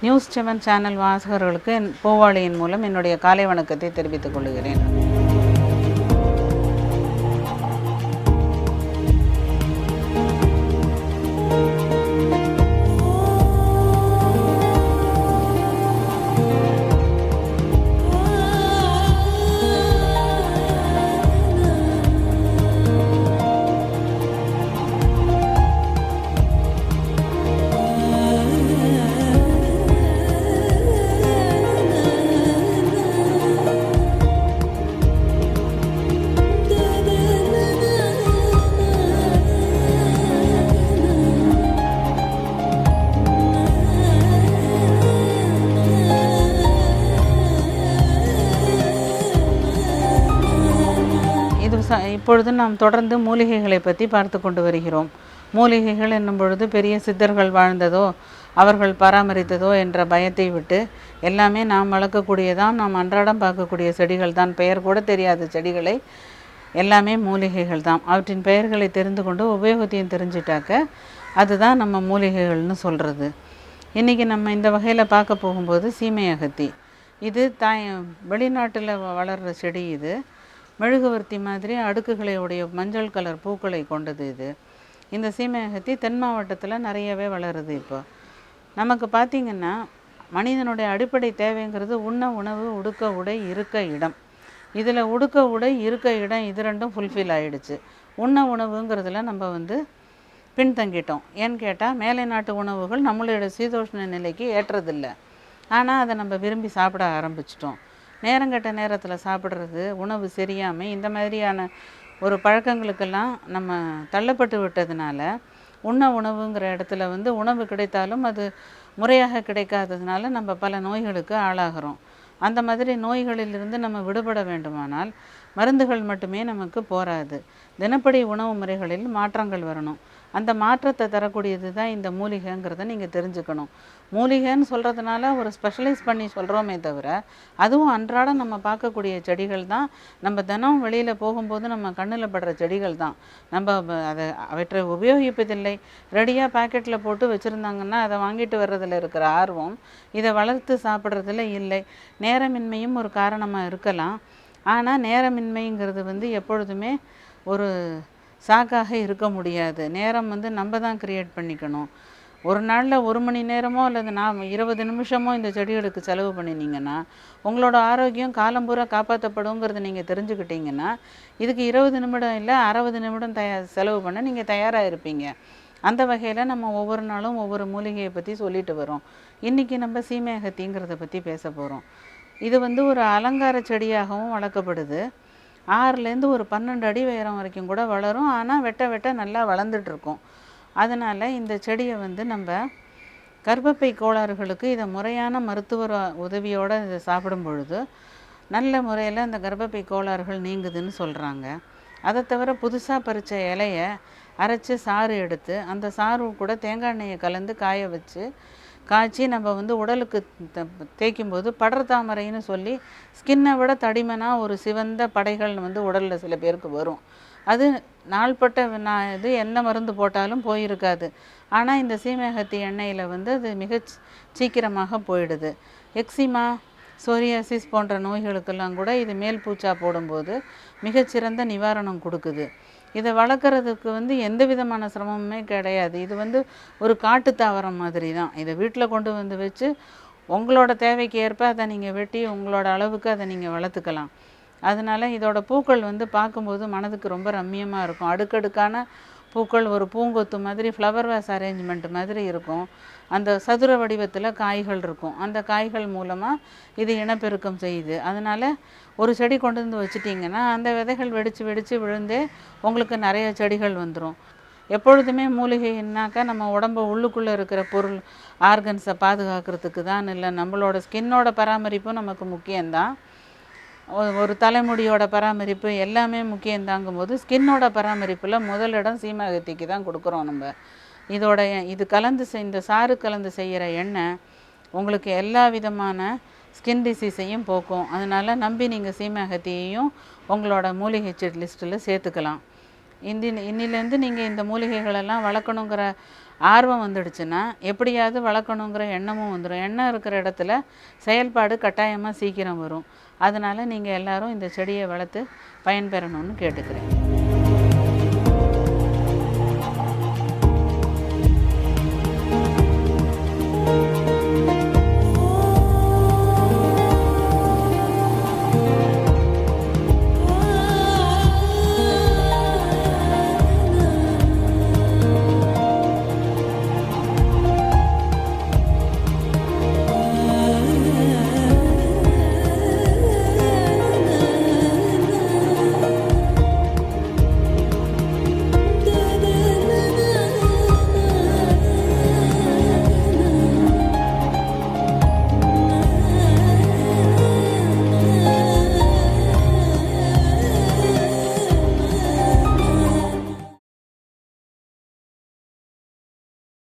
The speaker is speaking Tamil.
நியூஸ் 7 சேனல் வாசகர்களுக்கு பூவாளியின் மூலம் என்னுடைய காலை வணக்கத்தை தெரிவித்துக் கொள்கிறேன். இப்பொழுது நாம் தொடர்ந்து மூலிகைகளை பற்றி பார்த்து கொண்டு வருகிறோம். மூலிகைகள் என்னும் பொழுது பெரிய சித்தர்கள் வாழ்ந்ததோ அவர்கள் பராமரித்ததோ என்ற பயத்தை விட்டு எல்லாமே நாம் வளர்க்கக்கூடியதான், நாம் அன்றாடம் பார்க்கக்கூடிய செடிகள் தான், பெயர் கூட தெரியாத செடிகளை எல்லாமே மூலிகைகள் தான். அவற்றின் பெயர்களை தெரிந்து கொண்டு உபயோகத்தையும் தெரிஞ்சிட்டாக்க அதுதான் நம்ம மூலிகைகள்னு சொல்கிறது. இன்றைக்கி நம்ம இந்த வகையில் பார்க்க போகும்போது சீமை அகத்தி. இது வெளிநாட்டில் வளர்கிற செடி. இது மெழுகுவர்த்தி மாதிரி அடுக்குகளை உடைய மஞ்சள் கலர் பூக்களை கொண்டது. இந்த சீமை அகத்தி தென் மாவட்டத்தில் நிறையவே வளருது. இப்போ நமக்கு பார்த்திங்கன்னா மனிதனுடைய அடிப்படை தேவைங்கிறது உண்ண உணவு, உடுக்க உடை, இருக்க இடம். இதில் உடுக்க உடை, இருக்க இடம் இது ரெண்டும் ஃபுல்ஃபில் ஆகிடுச்சு. உண்ண உணவுங்கிறதுல நம்ம பின்தங்கிட்டோம். ஏன்னு கேட்டால் மேலை நாட்டு உணவுகள் நம்மளோட சீதோஷ்ண நிலைக்கு ஏற்றதில்லை. ஆனால் அதை நம்ம விரும்பி சாப்பிட ஆரம்பிச்சிட்டோம். நேரங்கட்ட நேரத்தில் சாப்பிட்றது, உணவு சரியாமல் இந்த மாதிரியான ஒரு பழக்கங்களுக்கெல்லாம் நம்ம தள்ளப்பட்டு விட்டதுனால உண்ண உணவுங்கிற இடத்துல உணவு கிடைத்தாலும் அது முறையாக கிடைக்காததுனால நம்ம பல நோய்களுக்கு ஆளாகிறோம். அந்த மாதிரி நோய்களிலிருந்து நம்ம விடுபட வேண்டுமானால் மருந்துகள் மட்டுமே நமக்கு போராது. தினப்படி உணவு முறைகளில் மாற்றங்கள் வரணும். அந்த மாற்றத்தை தரக்கூடியது தான் இந்த மூலிகைங்கிறத நீங்கள் தெரிஞ்சுக்கணும். மூலிகைன்னு சொல்கிறதுனால ஒரு ஸ்பெஷலைஸ் பண்ணி சொல்கிறோமே தவிர அதுவும் அன்றாடம் நம்ம பார்க்கக்கூடிய செடிகள் தான். நம்ம தினம் வெளியில் போகும்போது நம்ம கண்ணில் படுற செடிகள் தான். நம்ம அவற்றை உபயோகிப்பதில்லை. ரெடியாக பேக்கெட்டில் போட்டு வச்சுருந்தாங்கன்னா அதை வாங்கிட்டு வர்றதில் இருக்கிற ஆர்வம் இதை வளர்த்து சாப்பிட்றதில் இல்லை. நேரமின்மையும் ஒரு காரணமாக இருக்கலாம். ஆனால் நேரமின்மைங்கிறது எப்பொழுதுமே ஒரு சாக்காக இருக்க முடியாது. நேரம் நம்ம தான் க்ரியேட் பண்ணிக்கணும். ஒரு நாளில் 1 மணி நேரமோ அல்லது 20 நிமிஷமோ இந்த செடிகளுக்கு செலவு பண்ணினீங்கன்னா உங்களோட ஆரோக்கியம் காலம்பூரா காப்பாற்றப்படுங்கிறத நீங்கள் தெரிஞ்சுக்கிட்டீங்கன்னா இதுக்கு 20 நிமிடம் இல்லை 60 நிமிடம் செலவு பண்ண நீங்கள் தயாராக இருப்பீங்க. அந்த வகையில் நம்ம ஒவ்வொரு நாளும் ஒவ்வொரு மூலிகையை பற்றி சொல்லிட்டு வரோம். இன்றைக்கி நம்ம சீமை அகத்திங்கிறத பற்றி பேச போகிறோம். இது ஒரு அலங்கார செடியாகவும் வளர்க்கப்படுது. 6லேருந்து ஒரு 12 அடி உயரம் வரைக்கும் கூட வளரும். ஆனால் வெட்ட வெட்ட நல்லா வளர்ந்துட்டுருக்கும். அதனால் இந்த செடியை நம்ம கர்ப்பப்பை கோளாறுகளுக்கு இதை முறையான மருத்துவ உதவியோடு இதை சாப்பிடும் பொழுது நல்ல முறையில் அந்த கர்ப்பப்பை கோளாறுகள் நீங்குதுன்னு சொல்கிறாங்க. அதை தவிர புதுசாக பறித்த இலையை அரைச்சி சாறு எடுத்து அந்த சாறு கூட தேங்காய் எண்ணெயை கலந்து காய வச்சு காய்ச்சி நம்ம உடலுக்கு தேய்க்கும்போது படர் தாமரைன்னு சொல்லி ஸ்கின்னை விட தடிமனாக ஒரு சிவந்த படைகள் உடலில் சில பேருக்கு வரும். அது நாள்பட்ட இது எந்த மருந்து போட்டாலும் போயிருக்காது. ஆனால் இந்த சீமை அகத்தி எண்ணெயில் அது மிக சீக்கிரமாக போயிடுது. எக்ஸிமா, சோரியாசிஸ் போன்ற நோய்களுக்கெல்லாம் கூட இது மேல் பூச்சா போடும்போது மிகச்சிறந்த நிவாரணம் கொடுக்குது. இதை வளர்க்குறதுக்கு எந்த விதமான சிரமமுமே கிடையாது. இது ஒரு காட்டு தாவரம் மாதிரி தான். இதை வீட்டில் கொண்டு வச்சு உங்களோட தேவைக்கு ஏற்ப அதை நீங்கள் வெட்டி உங்களோட அளவுக்கு அதை நீங்கள் வளர்த்துக்கலாம். அதனால் இதோட பூக்கள் பார்க்கும்போது மனதுக்கு ரொம்ப ரம்மியமாக இருக்கும். அடுக்கடுக்கான பூக்கள் ஒரு பூங்கொத்து மாதிரி ஃப்ளவர் வேஸ் அரேஞ்ச்மெண்ட் மாதிரி இருக்கும். அந்த சதுர வடிவத்தில் காய்கள் இருக்கும். அந்த காய்கள் மூலமாக இது இனப்பெருக்கம் செய்யுது. அதனால் ஒரு செடி கொண்டு வச்சிட்டிங்கன்னா அந்த விதைகள் வெடித்து விழுந்தே உங்களுக்கு நிறைய செடிகள் வந்துடும். எப்பொழுதுமே மூலிகைன்னாக்கா நம்ம உடம்பு உள்ளுக்குள்ளே இருக்கிற பொருள் ஆர்கன்ஸை பாதுகாக்கிறதுக்கு தான் இல்லை, நம்மளோட ஸ்கின்னோட பராமரிப்பும் நமக்கு முக்கியம்தான். ஒரு தலைமுடியோட பராமரிப்பு எல்லாமே முக்கியந்தாங்கும்போது ஸ்கின்னோட பராமரிப்பில் முதலிடம் சீமை அகத்திக்கு தான் கொடுக்குறோம் நம்ம. இது கலந்து இந்த சாறு கலந்து செய்கிற எண்ணெய் உங்களுக்கு எல்லா விதமான ஸ்கின் டிசீஸையும் போக்கும். அதனால் நம்பி நீங்கள் சீமை அகத்தியையும் உங்களோட மூலிகை செடி லிஸ்ட்டில் சேர்த்துக்கலாம். இன்னிலேருந்து நீங்கள் இந்த மூலிகைகளெல்லாம் வளர்க்கணுங்கிற ஆர்வம் வந்துடுச்சுன்னா எப்படியாவது வளர்க்கணுங்கிற எண்ணமும் வந்துடும். எண்ணம் இருக்கிற இடத்துல செயல்பாடு கட்டாயமாக சீக்கிரம் வரும். அதனால் நீங்கள் எல்லோரும் இந்த செடியை வளர்த்து பயன்பெறணும்னு கேட்டுக்கிறேன்.